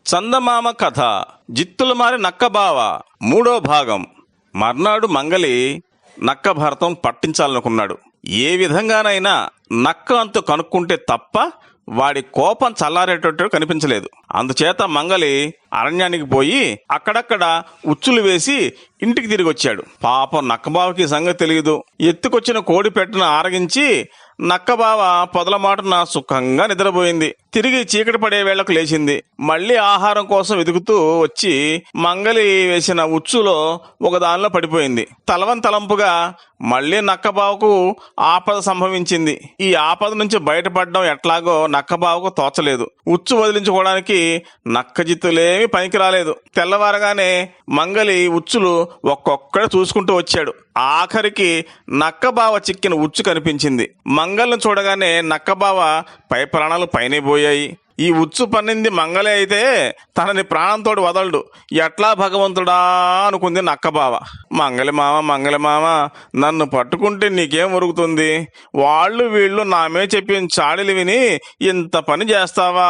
చందమామ కథ జిత్తులమారి నక్కబావ మూడో భాగం. మర్నాడు మంగలి నక్క భరతం పట్టించాలనుకున్నాడు. ఏ విధంగానైనా నక్క అంతు కనుక్కుంటే తప్ప వాడి కోపం చల్లారేటట్టు కనిపించలేదు. అందుచేత మంగలి అరణ్యానికి పోయి అక్కడక్కడ ఉచ్చులు వేసి ఇంటికి తిరిగి వచ్చాడు. పాపం నక్కబావకి సంగతి తెలియదు. ఎత్తుకొచ్చిన కోడి పెట్టను ఆరగించి నక్కబావ పొదల మాటన సుఖంగా నిద్రపోయింది. తిరిగి చీకటి పడే వేళకు లేచింది. మళ్లీ ఆహారం కోసం వెతుకుతూ వచ్చి మంగలి వేసిన ఉచ్చులో ఒక దానిలో పడిపోయింది. తలంపుగా మళ్లీ నక్కబావకు ఆపద సంభవించింది. ఈ ఆపద నుంచి బయటపడడం ఎట్లాగో నక్కబావకు తోచలేదు. ఉచ్చు వదిలించుకోవడానికి నక్కజిత్తులేమీ పనికి రాలేదు. తెల్లవారగానే మంగలి ఉచ్చులు ఒక్కొక్కడే చూసుకుంటూ వచ్చాడు. ఆఖరికి నక్కబావ చిక్కిన ఉచ్చు కనిపించింది. మంగల్ని చూడగానే నక్కబావ పై ప్రాణాలు పైనే పోయాయి. ఈ ఉచ్చు పన్నింది మంగళే అయితే తనని ప్రాణంతోటి వదలడు, ఎట్లా భగవంతుడా అనుకుంది నక్కబావ. మంగలి మామ నన్ను పట్టుకుంటే నీకేం ఒరుగుతుంది? వాళ్ళు వీళ్ళు నామే చెప్పిన చాడీలు విని ఇంత పని చేస్తావా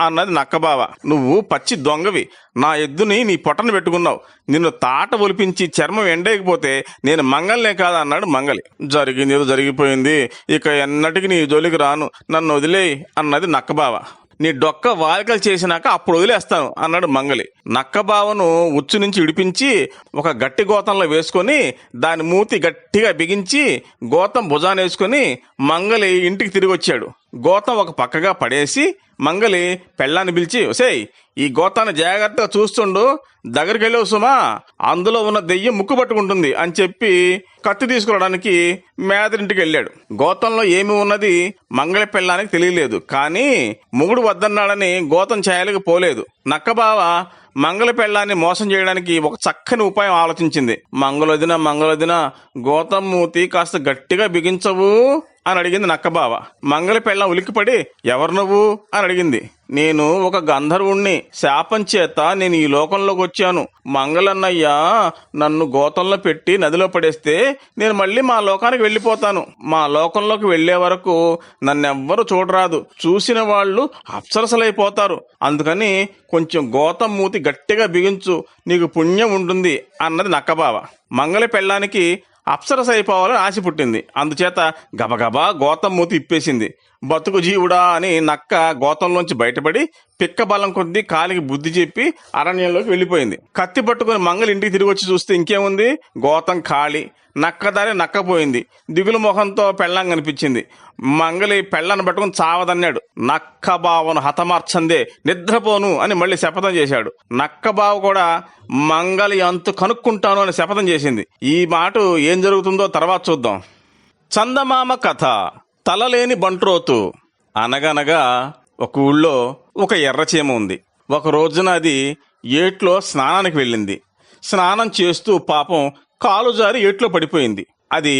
అన్నది నక్కబావ. నువ్వు పచ్చి దొంగవి. నా ఎద్దుని నీ పొట్టను పెట్టుకున్నావు. నిన్ను తాట ఒలిపించి చర్మం ఎండేయకపోతే నేను మంగళనే కాదా అన్నాడు మంగలి. జరిగింది ఏదో జరిగిపోయింది, ఇక ఎన్నటికి నీ జోలికి రాను, నన్ను వదిలేయి అన్నది నక్కబావ. నీ డొక్క వాలికలు చేసినాక అప్పుడు వదిలేస్తాను అన్నాడు మంగలి. నక్కబావను ఉచ్చు నుంచి విడిపించి ఒక గట్టి గోతంలో వేసుకొని దాని మూతి గట్టిగా బిగించి గోతం భుజాన్ని వేసుకుని మంగలి ఇంటికి తిరిగి వచ్చాడు. గోతం ఒక పక్కగా పడేసి మంగలి పెళ్ళాన్ని పిలిచి, ఒసేయ్ ఈ గోతాన్ని జాగ్రత్తగా చూస్తుండు, దగ్గరికి వెళ్ళవు సుమా, అందులో ఉన్న దెయ్యం ముక్కు పట్టుకుంటుంది అని చెప్పి కత్తి తీసుకురావడానికి మేదరింటికి వెళ్ళాడు. గోతంలో ఏమి ఉన్నది మంగళ పెళ్ళానికి తెలియలేదు. కానీ మొగుడు వద్దన్నాడని గోతం చేయాలకి పోలేదు. నక్కబావ మంగళ పెళ్ళాన్ని మోసం చేయడానికి ఒక చక్కని ఉపాయం ఆలోచించింది. మంగళదిన గోతం మూతి కాస్త గట్టిగా బిగించవు అని అడిగింది నక్కబావ. మంగళ పెళ్ళం ఉలిక్కిపడి ఎవరు నువ్వు అని అడిగింది. నేను ఒక గంధర్వుణ్ణి, శాపం చేత నేను ఈ లోకంలోకి వచ్చాను. మంగళన్నయ్య నన్ను గోతంలో పెట్టి నదిలో పడేస్తే నేను మళ్ళీ మా లోకానికి వెళ్ళిపోతాను. మా లోకంలోకి వెళ్లే వరకు నన్నెవ్వరూ చూడరాదు, చూసిన వాళ్ళు అప్సరసలైపోతారు. అందుకని కొంచెం గోతం మూతి గట్టిగా బిగించు, నీకు పుణ్యం ఉంటుంది అన్నది నక్కబావ. మంగళ పెళ్ళానికి అప్సరస అయిపోవాలని ఆశ పుట్టింది. అందుచేత గబగబా గోతం మూతి ఇప్పేసింది. బతుకు జీవుడా అని నక్క గోతంలోంచి బయటపడి పిక్క బలం కొద్దీ కాలికి బుద్ధి చెప్పి అరణ్యంలోకి వెళ్ళిపోయింది. కత్తి పట్టుకుని మంగలి ఇంటికి తిరిగి వచ్చి చూస్తే ఇంకేముంది, గోతం ఖాళీ. నక్కదారి నక్కపోయింది. దిగులు మొహంతో పెళ్ళం కనిపించింది. మంగలి పెళ్ళాన్ని పట్టుకుని చావదన్నాడు. నక్కబావను హతమార్చందే నిద్రపోను అని మళ్ళీ శపథం చేశాడు. నక్కబావ కూడా మంగలి అంతు కనుక్కుంటాను అని శపథం చేసింది. ఈ మాట ఏం జరుగుతుందో తర్వాత చూద్దాం. చందమామ కథ తలలేని బంట్రోతు. అనగనగా ఒక ఊళ్ళో ఒక ఎర్రచీమ ఉంది. ఒక రోజున అది ఏట్లో స్నానానికి వెళ్ళింది. స్నానం చేస్తూ పాపం కాలు జారి ఏట్లో పడిపోయింది. అది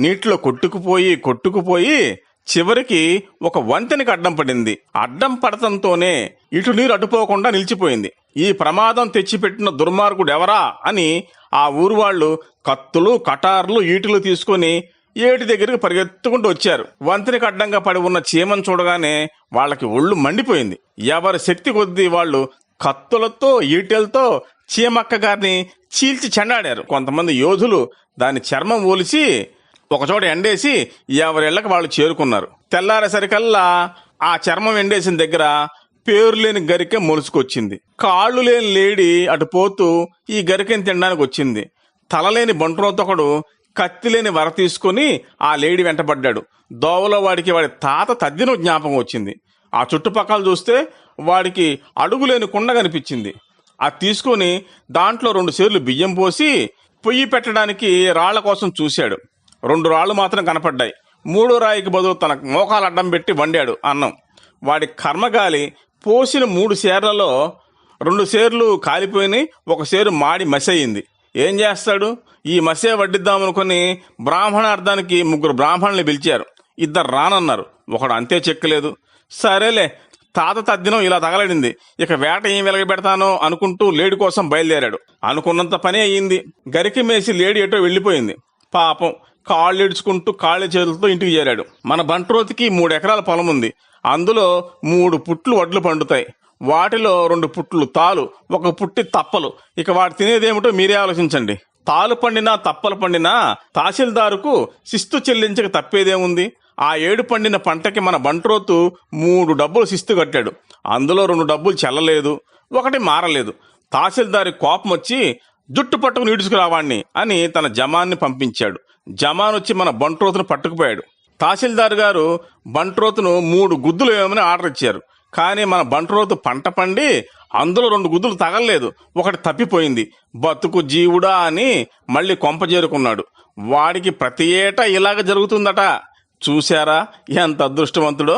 నీటిలో కొట్టుకుపోయి చివరికి ఒక వంతెనకి అడ్డం పడింది. అడ్డం పడటంతోనే ఇటు నీరు అటుపోకుండా నిలిచిపోయింది. ఈ ప్రమాదం తెచ్చిపెట్టిన దుర్మార్గుడు ఎవరా అని ఆ ఊరు వాళ్ళు కత్తులు కటార్లు ఈటులు తీసుకొని ఏటి దగ్గరికి పరిగెత్తుకుంటూ వచ్చారు. వంతెనకి అడ్డంగా పడి ఉన్న చీమను చూడగానే వాళ్ళకి ఒళ్ళు మండిపోయింది. ఎవరి శక్తి కొద్దీ వాళ్ళు కత్తులతో ఈటెలతో చీమక్క గారిని చీల్చి చెండాడారు. కొంతమంది యోధులు దాని చర్మం ఒలిసి ఒకచోట ఎండేసి ఎవరిళ్ళకి వాళ్ళు చేరుకున్నారు. తెల్లారేసరికల్లా ఆ చర్మం ఎండేసిన దగ్గర పేరు లేని గరికె మొలుసుకొచ్చింది. కాళ్ళు లేని లేడి అటు పోతూ ఈ గరికెని తినడానికి వచ్చింది. తలలేని బంట్రోతొకడు కత్తి లేని వర తీసుకుని ఆ లేడి వెంటబడ్డాడు. దోవలో వాడికి వాడి తాత తద్దిన జ్ఞాపకం వచ్చింది. ఆ చుట్టుపక్కల చూస్తే వాడికి అడుగులేని కుండ కనిపించింది. అది తీసుకుని దాంట్లో 2 సేర్లు బియ్యం పోసి పొయ్యి పెట్టడానికి రాళ్ల కోసం చూశాడు. 2 రాళ్లు మాత్రం కనపడ్డాయి. 3వ రాయికి బదులు తన మోకాలు అడ్డం పెట్టి వండాడు అన్నం. వాడి కర్మగాలి పోసిన 3 సేర్లలో 2 సేర్లు కాలిపోయినాయి, 1 సేరు మాడి మసయింది. ఏం చేస్తాడు? ఈ మసే వడ్డిద్దామనుకుని బ్రాహ్మణార్థానికి 3 బ్రాహ్మణుల్ని పిలిచారు. 2 రానన్నారు. ఒకడు అంతే చెక్కలేదు. సరేలే, తాత తద్దినం ఇలా తగలడింది, ఇక వేట ఏం వెలగబెడతానో అనుకుంటూ లేడి కోసం బయలుదేరాడు. అనుకున్నంత పని అయ్యింది. గరికి మేసి లేడి ఎటో వెళ్ళిపోయింది. పాపం కాళ్ళు ఇడుచుకుంటూ కాళ్ళ చేతులతో ఇంటికి చేరాడు. మన బంట్రోతికి 3 ఎకరాల పొలం ఉంది. అందులో 3 పుట్లు వడ్లు పండుతాయి. వాటిలో 2 పుట్లు తాలు, 1 పుట్టి తప్పలు. ఇక వాటి తినేదేమిటో మీరే ఆలోచించండి. తాలు పండినా తప్పలు పండినా తహసీల్దారుకు శిస్తు చెల్లించక తప్పేదేముంది? ఆ 7 పండిన పంటకి మన బంట్రోతు 3 డబ్బులు శిస్తు కట్టాడు. అందులో 2 డబ్బులు చెల్లలేదు, 1 మారలేదు. తహసీల్దారి కోపం వచ్చి జుట్టు పట్టుకుని ఈడ్చుకురావాణ్ణి అని తన జమాన్ని పంపించాడు. జమాన్ వచ్చి మన బంట్రోతును పట్టుకుపోయాడు. తహసీల్దార్ గారు బంట్రోతును 3 గుద్దులు వేయమని ఆర్డర్ ఇచ్చారు. కానీ మన బంట్రోతు పంట పండి అందులో 2 గుద్దులు తగలలేదు, 1 తప్పిపోయింది. బతుకు జీవుడా అని మళ్ళీ కొంప చేరుకున్నాడు. వాడికి ప్రతి ఏటా ఇలాగ జరుగుతుందట. చూశారా ఎంత అదృష్టవంతుడో.